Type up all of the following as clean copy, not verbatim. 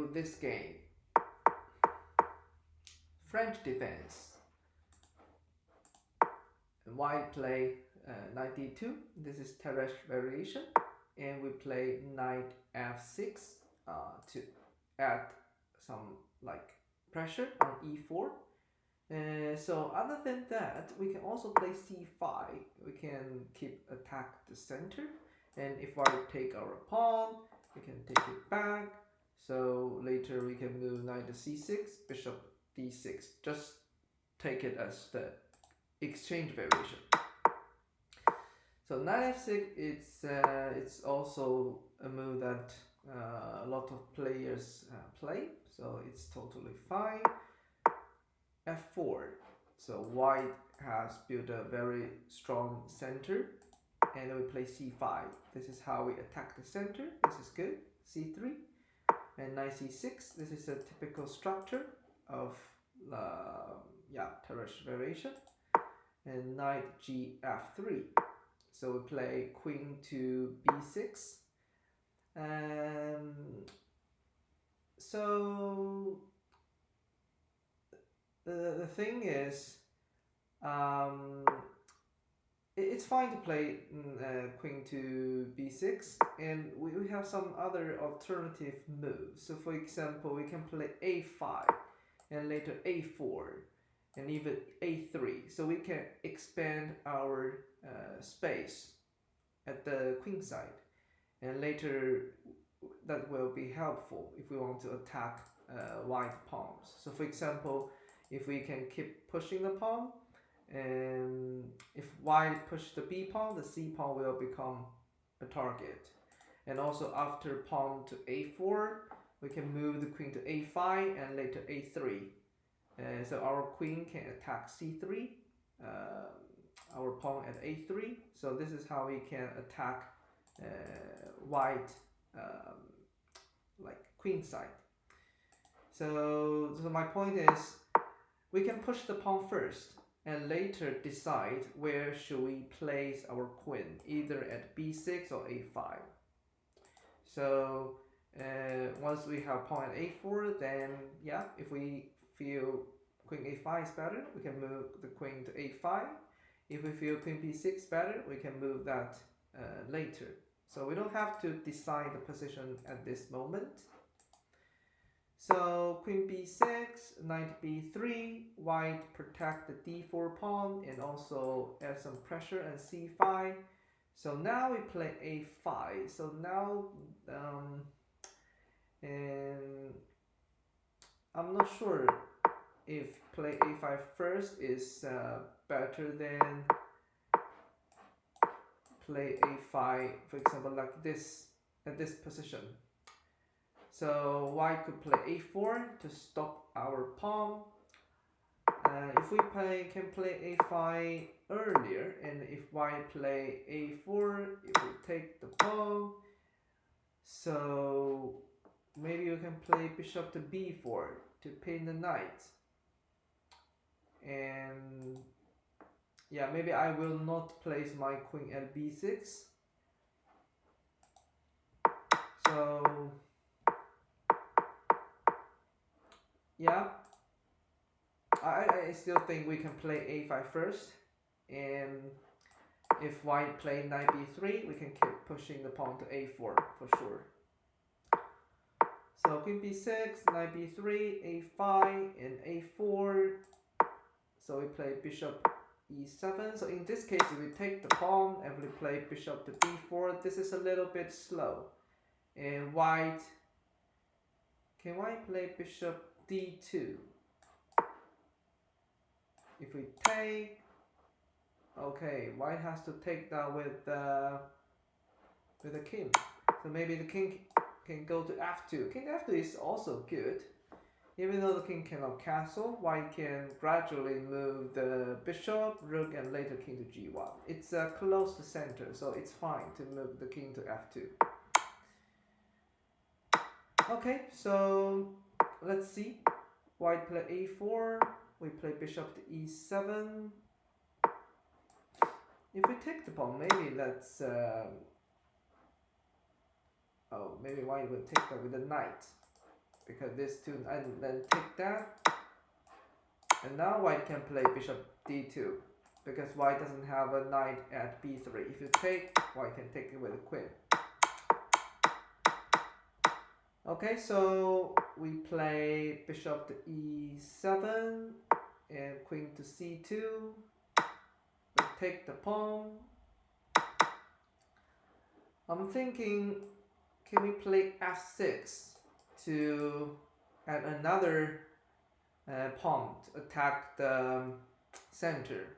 to this game. French defense. White play knight d2. This is Tarrasch variation, and we play knight f6 to add some like pressure on e4. So other than that, we can also play c5. We can keep attack the center, and if white take our pawn, we can take it back. So later we can move knight to c6, bishop d6. Just take it as the exchange variation. So knight f6, it's also a move that a lot of players play, so it's totally fine. f4, so white has built a very strong center, and we play c5. This is how we attack the center. This is good. c3 and knight c6. This is a typical structure of Tarrasch variation. And knight gf3. So we play queen to b6. So the thing is, it's fine to play queen to b6, and we have some other alternative moves. So for example, we can play a5 and later a4 and even a3, so we can expand our space at the queen side, and later that will be helpful if we want to attack white pawns. So for example, if we can keep pushing the pawn, and if white push the b pawn, the c pawn will become a target. And also after pawn to a4, we can move the queen to a5 and later a3. So our queen can attack c3, our pawn at a3. So this is how we can attack white like queen side. So my point is, we can push the pawn first and later decide where should we place our queen, either at b6 or a5. So once we have pawn at a4, then yeah, if we feel queen a5 is better, we can move the queen to a5. If we feel queen b6 better, we can move that later. So we don't have to decide the position at this moment. So queen b6, knight b3, white protect the d4 pawn and also add some pressure on c5. So now we play a5. So now and I'm not sure if play a5 first is better than play a5, for example, like this at this position. So white could play a4 to stop our pawn. If we can play a5 earlier, and if white play a4, it will take the pawn. So maybe you can play bishop to b4 to pin the knight. And yeah, maybe I will not place my queen at b6. So yeah, I still think we can play a5 first, and if white play knight b3, we can keep pushing the pawn to a4 for sure. So queen b6, knight b3, a5, and a4. So we play bishop e7. So in this case, if we take the pawn and we play bishop to b4, this is a little bit slow. And white, can white play bishop d2? If we take, okay, white has to take that with the king. So maybe the king can go to f2. King f2 is also good. Even though the king cannot castle, white can gradually move the bishop, rook, and later king to g1. It's close to center, so it's fine to move the king to f2. Okay, so let's see. White play a4, we play bishop to e7. If we take the pawn, maybe that's maybe white will take that with the knight. because this two, and then take that. And now white can play bishop d2 because white doesn't have a knight at b3. If you take, white can take it with a queen. Okay, so we play bishop to e7 and queen to c2. We take the pawn. I'm thinking, can we play f6 to add another pawn to attack the center?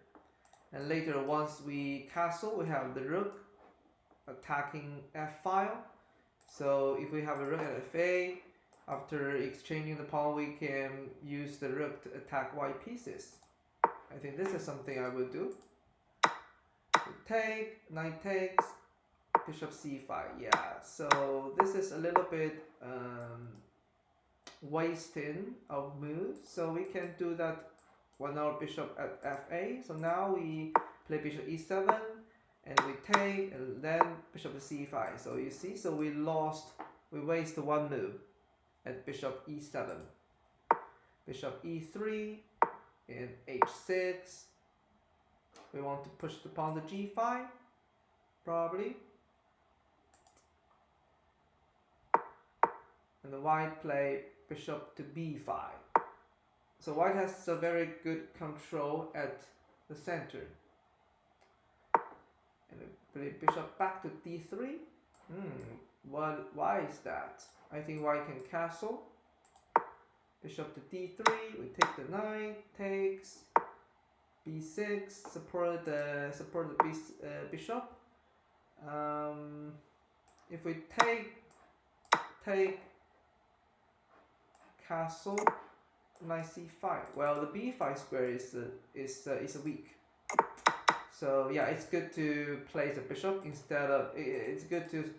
And later, once we castle, we have the rook attacking f file. So if we have a rook at fa, after exchanging the pawn, we can use the rook to attack white pieces. I think this is something I would do. We take, knight takes, bishop c5. Yeah, so this is a little bit wasting of moves. So we can do that when our bishop at fa. So now we play bishop e7 and we take, and then bishop to c5. So you see, so we wasted one move at bishop e7, bishop e3 and h6. We want to push the pawn to g5 probably, and the white play bishop to b5. So white has a very good control at the center. And play bishop back to d3. Why is that? I think white can castle. Bishop to d3. We take the knight. Takes. b6. Support the bishop. If we take castle, knight c5. Well, the b5 square is weak. So yeah, it's good to place a bishop instead of. It's good to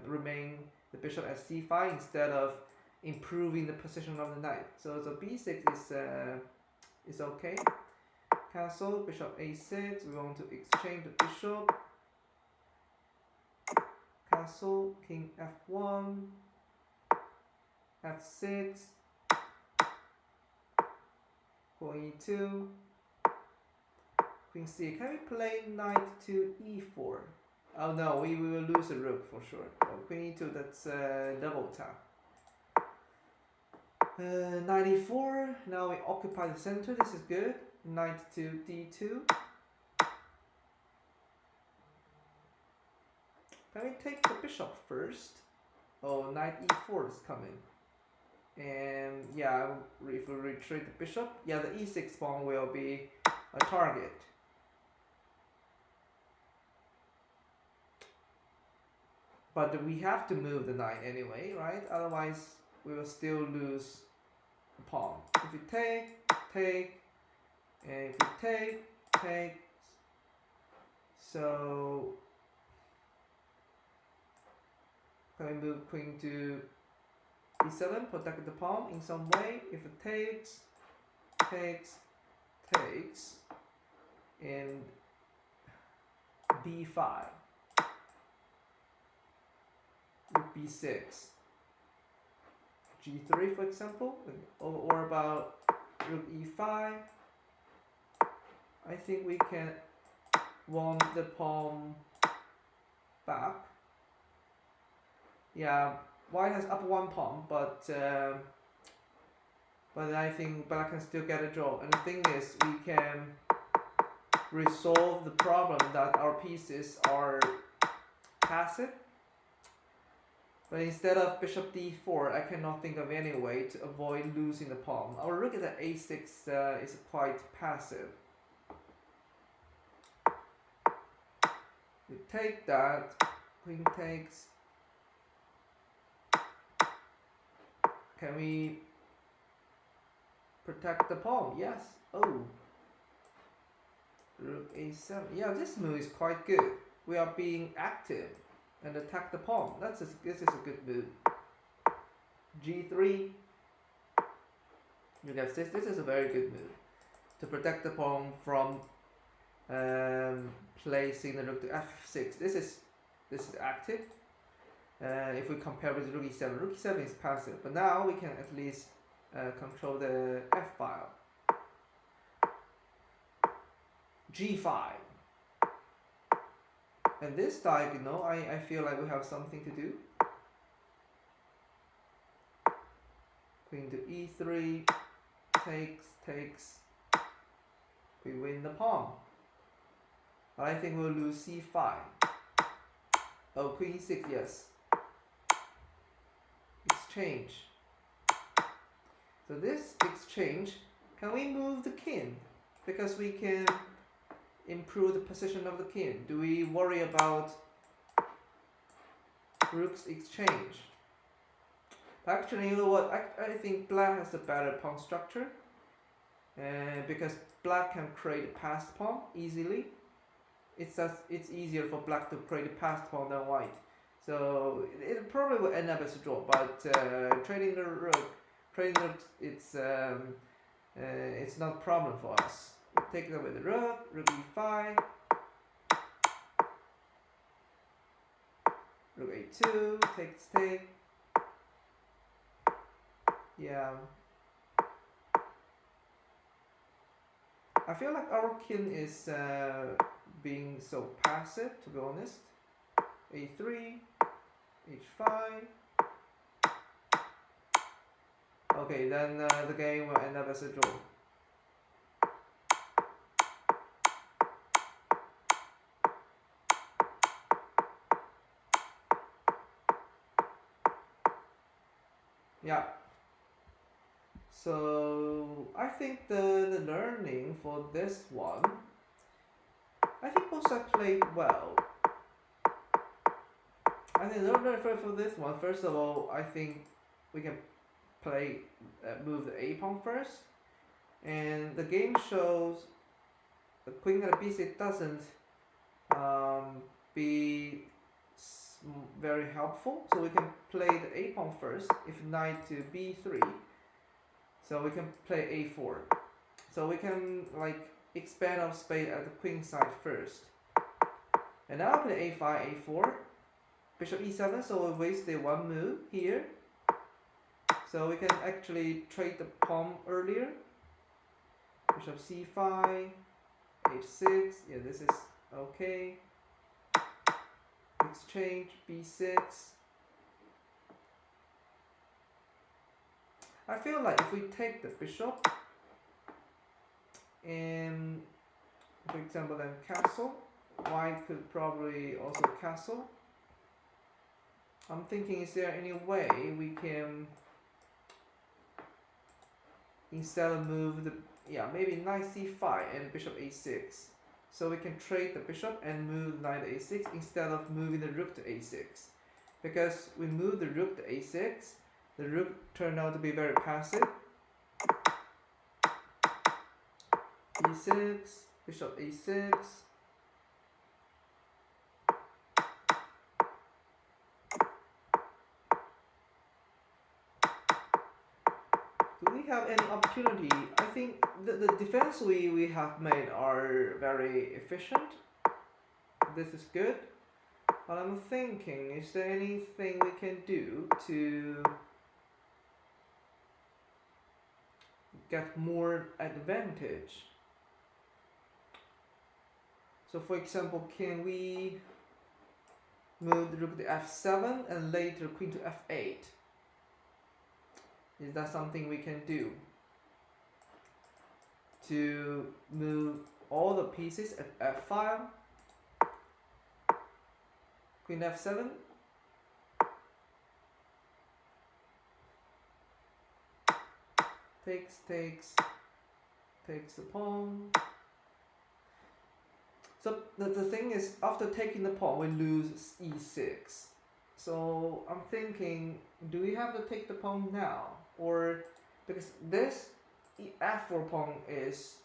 remain the bishop at c5 instead of improving the position of the knight. So b6 is okay. Castle, bishop a6. We want to exchange the bishop. Castle, king f1, f6, queen e2. Queen c. Can we play knight to e4? Oh no, we will lose a rook for sure. Oh, queen e2, that's double tap. Knight e4. Now we occupy the center. This is good. Knight to d2. Can we take the bishop first? Oh, knight e4 is coming. And yeah, if we retreat the bishop, yeah, the e6 pawn will be a target. But we have to move the knight anyway, right? Otherwise, we will still lose the pawn. If you take, and if you take. So, can we move queen to e7, protect the pawn in some way? If it takes, and b5. Rook b6, g3 for example, or about rook e5. I think we can want the pawn back. Yeah, white has up one pawn, but I can still get a draw. And the thing is, we can resolve the problem that our pieces are passive. But instead of bishop d4, I cannot think of any way to avoid losing the pawn. Our rook at a6 is quite passive. We take that, queen takes. Can we protect the pawn? Yes. Oh. Rook a7. Yeah, this move is quite good. We are being active and attack the pawn. This is a good move. g3. Rook f6. This is a very good move to protect the pawn from placing the rook to f6. This is active. if we compare with rook e7. Rook e7 is passive, but now we can at least control the f file. g5. And this diagonal, I feel like we have something to do. Queen to e3, takes. We win the pawn. But I think we'll lose c5. Oh, queen e6, yes. Exchange. So this exchange, can we move the king? Because we can improve the position of the king. Do we worry about rook's exchange? Actually, you know what? I think black has a better pawn structure. Because black can create a passed pawn easily. It's easier for black to create a passed pawn than white. So it probably will end up as a draw. But trading the rook, it's not a problem for us. We take it over the rook e5, rook a2, take. Yeah. I feel like our king is being so passive, to be honest. a3, h5. Okay, then the game will end up as a draw. Yeah. So I think the learning for this one, I think both sides played well. I think the learning for this one, first of all, I think we can play move the a pawn first, and the game shows the queen at b6 doesn't be very helpful, so we can play the a pawn first. If knight to b3, so we can play a4. So we can like expand our space at the queen side first. And now I play a5, a4, bishop e7, so we wasted one move here. So we can actually trade the pawn earlier. Bishop c5, h6, yeah, this is okay. Exchange, b6. I feel like if we take the bishop, and for example then castle, white could probably also castle. I'm thinking, is there any way we can, instead of move the, yeah, maybe knight c5 and bishop a6, so we can trade the bishop and move knight to a6 instead of moving the rook to a6, because we move the rook to a6, the rook turned out to be very passive. e6, bishop a6. Do we have any opportunity? I think the defense we have made are very efficient. This is good. But I'm thinking, is there anything we can do to get more advantage? So for example, can we move the rook to f7 and later queen to f8? Is that something we can do to move all the pieces at f5? Queen f7. Takes the pawn. So the thing is, after taking the pawn, we lose e6. So I'm thinking, do we have to take the pawn now? Or, because this f4 pawn is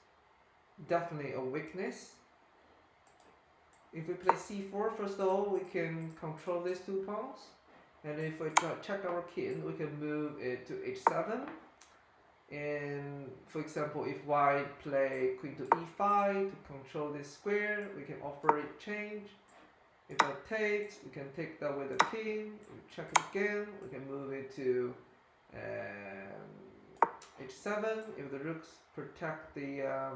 definitely a weakness. If we play c4, first of all, we can control these two pawns. And if we check our king, we can move it to h7. And for example, if white play queen to e5 to control this square, we can offer it change. if that takes, we can take that with the king. We check it again. We can move it to h7 if the rooks protect the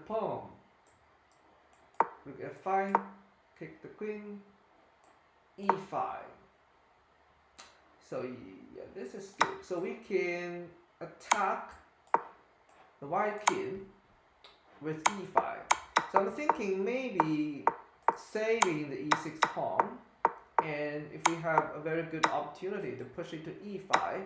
pawn. Rook f5, kick the queen, e5. So yeah, this is good. So we can attack the white king with e5. So I'm thinking maybe saving the e6 pawn, and if we have a very good opportunity to push it to e5,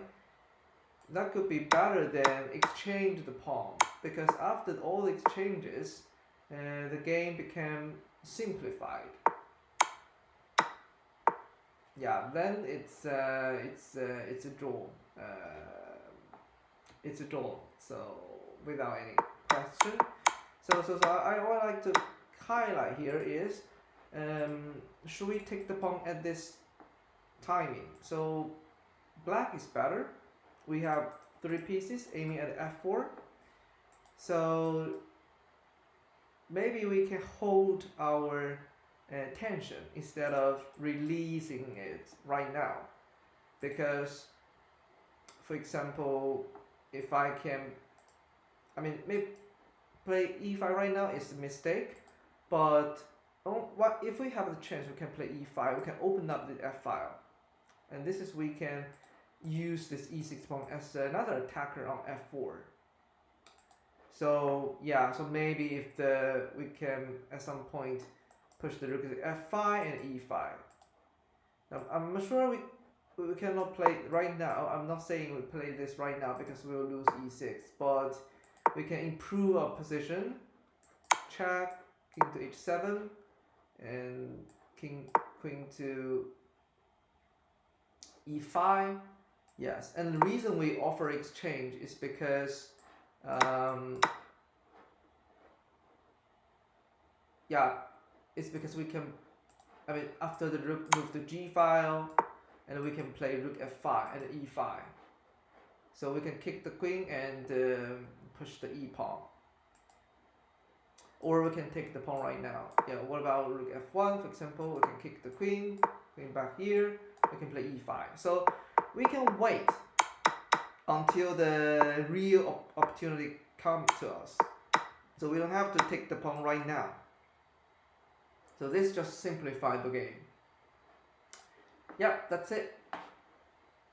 that could be better than exchange the pawn, because after all the exchanges, the game became simplified. Yeah, then it's a draw. It's a draw. So without any question. So I would like to highlight here is, should we take the pawn at this timing? So black is better. We have 3 pieces aiming at f4. So maybe we can hold our tension instead of releasing it right now, because for example, if I can, maybe play e5 right now is a mistake, but what if we have the chance, we can play e5, we can open up the f file, and this is we can use this e6 pawn as another attacker on f4. So yeah, so maybe if we can at some point push the rook to f5 and e5. Now I'm sure we cannot play right now. I'm not saying we play this right now because we will lose e6, but we can improve our position. Check, king to h7, and queen to e5. Yes, and the reason we offer exchange is because yeah, it's because we can, after the rook move to g file, and we can play rook f5 and e5. So we can kick the queen and push the e pawn. Or we can take the pawn right now. Yeah, what about rook f1, for example? We can kick the queen back here. We can play e5. So we can wait until the real opportunity comes to us. So we don't have to take the pawn right now. So this just simplified the game. Yeah, that's it.